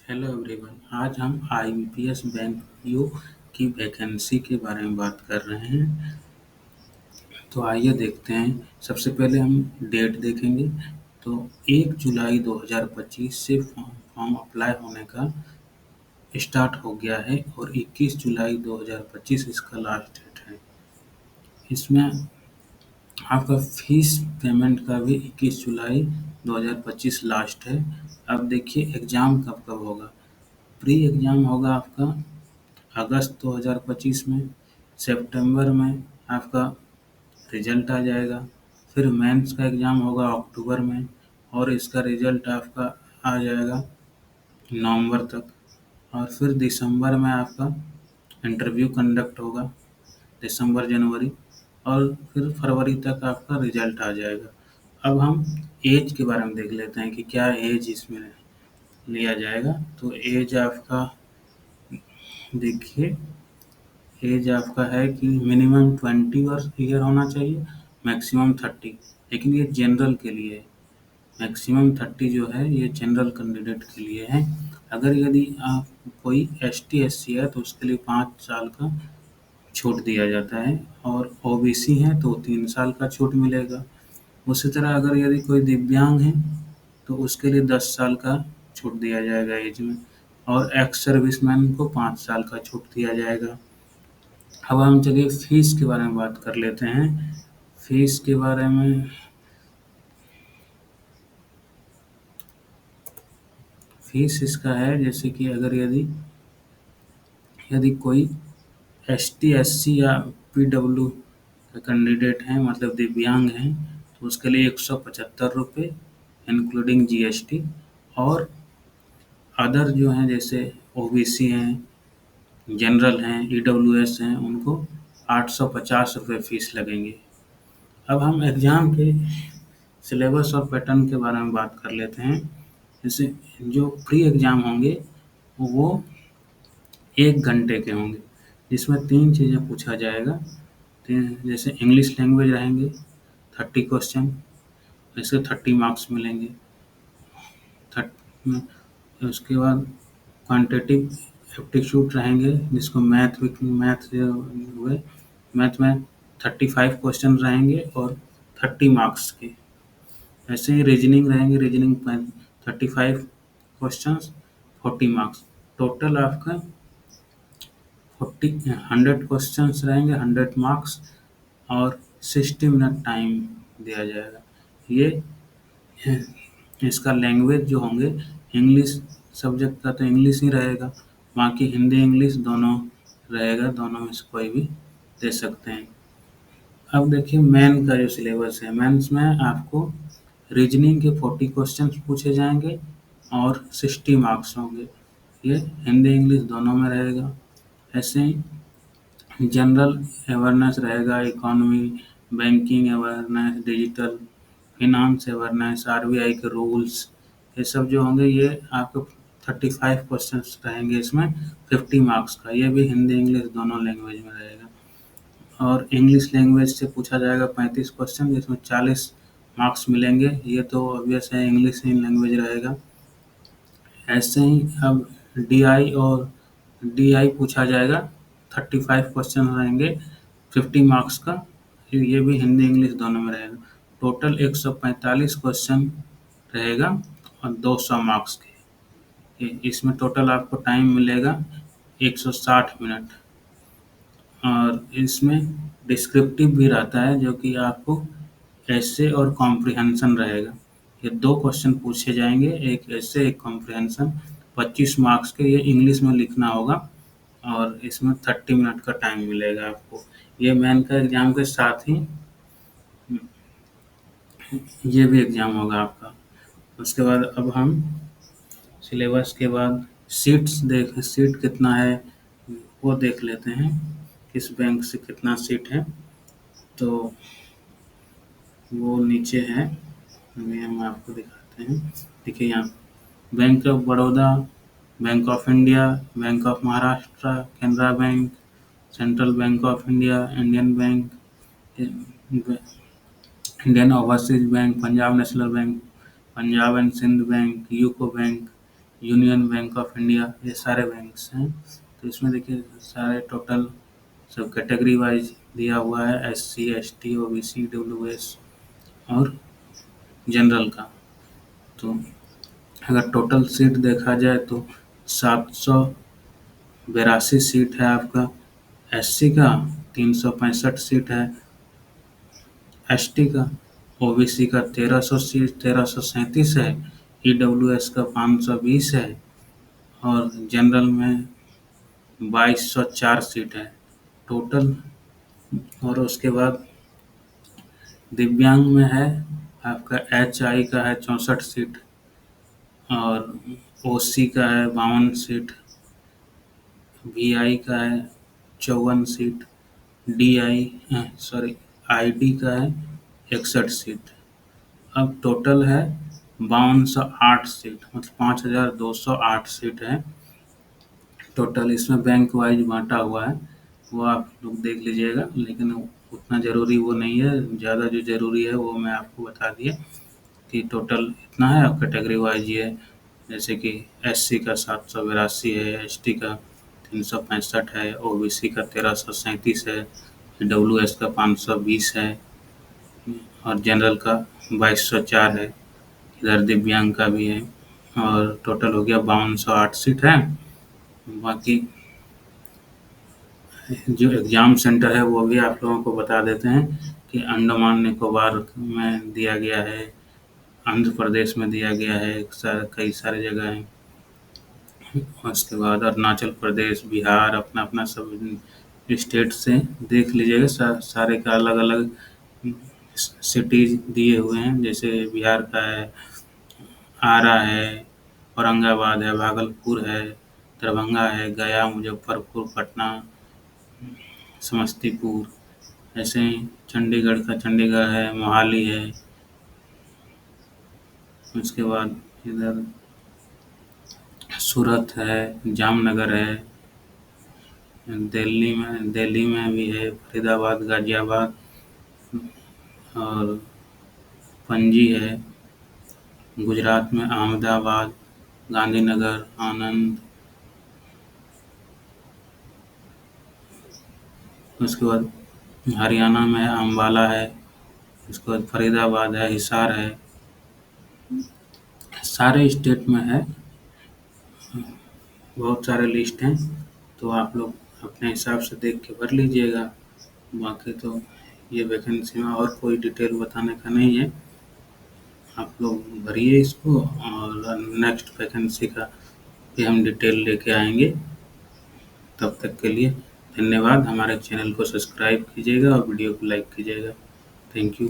Hello everyone. आज हम IBPS bank PO की वैकेंसी के बारे में बात कर रहे हैं। तो आइए देखते हैं। सबसे पहले हम डेट देखेंगे। तो 1 जुलाई 2025 से फॉर्म अप्लाई होने का स्टार्ट हो गया है और 21 जुलाई 2025 इसका लास्ट डेट है। इसमें आपका फीस पेमेंट का भी 21 जुलाई 2025 लास्ट है। अब देखिए एग्ज़ाम कब कब होगा। प्री एग्ज़ाम होगा आपका अगस्त 2025 में। सितंबर में आपका रिजल्ट आ जाएगा। फिर मेंस का एग्ज़ाम होगा अक्टूबर में और इसका रिजल्ट आपका आ जाएगा नवंबर तक। और फिर दिसंबर में आपका इंटरव्यू कंडक्ट होगा, दिसंबर जनवरी, और फिर फरवरी तक आपका रिजल्ट आ जाएगा। अब हम एज के बारे में देख लेते हैं कि क्या एज इसमें लिया जाएगा। तो एज आपका देखिए, एज आपका है कि मिनिमम 20 ईयर होना चाहिए, मैक्सिमम 30। लेकिन ये जनरल के लिए है। मैक्सिमम 30 जो है ये जनरल कैंडिडेट के लिए है। अगर यदि आप कोई एसटी एससी है तो उसके लिए 5 साल का छूट दिया जाता है, और ओबीसी है तो 3 साल का छूट मिलेगा। उसी तरह अगर यदि कोई दिव्यांग है तो उसके लिए 10 साल का छूट दिया जाएगा एज में, और एक्स सर्विसमैन को 5 साल का छूट दिया जाएगा। अब हम चलिए फीस के बारे में बात कर लेते हैं। फीस के बारे में फीस इसका है जैसे कि अगर यदि यदि कोई एसटी एससी या पीडब्ल्यू का कैंडिडेट है, मतलब दिव्यांग हैं, तो उसके लिए 175 रुपये इंक्लूडिंग जीएसटी। और अदर जो हैं जैसे ओबीसी हैं, जनरल हैं, ईडब्ल्यूएस हैं, उनको 850 रुपये फ़ीस लगेंगे। अब हम एग्ज़ाम के सिलेबस और पैटर्न के बारे में बात कर लेते हैं। जैसे जो प्री एग्ज़ाम होंगे वो 1 घंटे के होंगे, जिसमें 3 चीज़ें पूछा जाएगा। जैसे इंग्लिश लैंग्वेज रहेंगे 30 क्वेश्चन, इसके 30 मार्क्स मिलेंगे। उसके बाद क्वांटिटेटिव एप्टीट्यूड रहेंगे, जिसको मैथ जो हुए, मैथ में 35 क्वेश्चन रहेंगे और 30 मार्क्स के। ऐसे ही रीजनिंग रहेंगे, रीजनिंग 35 क्वेश्चंस, 40 मार्क्स। टोटल आपका 100 क्वेश्चंस रहेंगे, 100 मार्क्स, और 60 मिनट टाइम दिया जाएगा। ये इसका लैंग्वेज जो होंगे, इंग्लिश सब्जेक्ट का तो इंग्लिश ही रहेगा, बाकी हिंदी इंग्लिश दोनों रहेगा, दोनों में से कोई भी दे सकते हैं। अब देखिए मेन का जो सिलेबस है, मेंस में आपको रीजनिंग के 40 क्वेश्चंस पूछे जाएंगे और 60 मार्क्स होंगे। ये हिंदी इंग्लिश दोनों में रहेगा। ऐसे ही जनरल अवेयरनेस रहेगा, economy, banking awareness, digital finance awareness, RBI के रूल्स, ये सब जो होंगे ये आपको 35 क्वेश्चंस रहेंगे इसमें, 50 मार्क्स का। ये भी हिंदी इंग्लिश दोनों लैंग्वेज में रहेगा। और इंग्लिश लैंग्वेज से पूछा जाएगा 35 क्वेश्चन, जिसमें 40 मार्क्स मिलेंगे। ये तो ऑब्वियस है, इंग्लिश ही लैंग्वेज रहेगा। ऐसे ही अब डीआई पूछा जाएगा, 35 क्वेश्चन रहेंगे, 50 मार्क्स का। ये भी हिंदी इंग्लिश दोनों में रहेगा। टोटल 145 क्वेश्चन रहेगा और 200 मार्क्स के। इसमें टोटल आपको टाइम मिलेगा 160 मिनट। और इसमें डिस्क्रिप्टिव भी रहता है, जो कि आपको ऐसे और कॉम्प्रिहेंशन रहेगा। ये 2 क्वेश्चन पूछे जाएंगे, एक ऐसे एक कॉम्प्रिहेंशन, 25 मार्क्स के। ये इंग्लिश में लिखना होगा और इसमें 30 मिनट का टाइम मिलेगा आपको। ये मेन का एग्ज़ाम के साथ ही ये भी एग्ज़ाम होगा आपका। उसके बाद अब हम सिलेबस के बाद सीट कितना है वो देख लेते हैं, किस बैंक से कितना सीट है। तो वो नीचे है, अभी हम आपको दिखाते हैं। देखिए यहाँ bank of Baroda, bank of India, bank of Maharashtra, Canara bank, central bank of India, Indian bank, Indian overseas bank, Punjab national bank, Punjab and Sindh bank, UCO bank, union bank of India, ये सारे बैंक्स हैं। तो इसमें देखिए सारे टोटल सब कैटेगरी वाइज दिया हुआ है, SC, ST, OBC, WS और जनरल का। तो अगर टोटल सीट देखा जाए तो 782 सीट है आपका SC का, 365 सीट है ST का, OBC का 1300 सीट 1337 है, EWS का 520 है और जनरल में 2204 सीट है टोटल। और उसके बाद दिव्यांग में है आपका HI का है 64 सीट और OC का है 52 सीट, VI का है 54 सीट, ID का है 61 सीट। अब टोटल है 5208 सीट, मतलब 5208 सीट है टोटल। इसमें बैंक वाइज बांटा हुआ है, वो आप लोग देख लीजिएगा, लेकिन उतना ज़रूरी वो नहीं है, ज़्यादा जो ज़रूरी है वो मैं आपको बता दिया कि टोटल इतना है। अब कैटेगरी वाइज ये जैसे कि SC का 782 है, ST का 365 है, OBC का 1337 है, WS का 520 है और जनरल का 2204 है। इधर दिव्यांग का भी है और टोटल हो गया 5208 सीट है। बाकी जो एग्ज़ाम सेंटर है वो भी आप लोगों को बता देते हैं कि अंडमान निकोबार में दिया गया है, आंध्र प्रदेश में दिया गया है, कई सारे जगह हैं। उसके बाद अरुणाचल प्रदेश, बिहार, अपना अपना सब स्टेट से देख लीजिएगा, सारे का अलग अलग सिटीज दिए हुए हैं। जैसे बिहार का है आरा है, औरंगाबाद है, भागलपुर है, दरभंगा है, गया, मुजफ्फरपुर, पटना, समस्तीपुर। ऐसे ही चंडीगढ़ का चंडीगढ़ है, मोहाली है। उसके बाद इधर सूरत है, जामनगर है, दिल्ली में भी है, फरीदाबाद, गाजियाबाद और पणजी है। गुजरात में अहमदाबाद, गांधीनगर, आनंद। उसके बाद हरियाणा में अम्बाला है। उसके बाद फरीदाबाद है, हिसार है। सारे स्टेट में है, बहुत सारे लिस्ट हैं। तो आप लोग अपने हिसाब से देख के भर लीजिएगा। बाकी तो ये वैकेंसी में और कोई डिटेल बताने का नहीं है, आप लोग भरिए इसको और नेक्स्ट वैकेंसी का भी हम डिटेल लेके आएंगे। तब तक के लिए धन्यवाद। हमारे चैनल को सब्सक्राइब कीजिएगा और वीडियो को लाइक कीजिएगा। Thank you.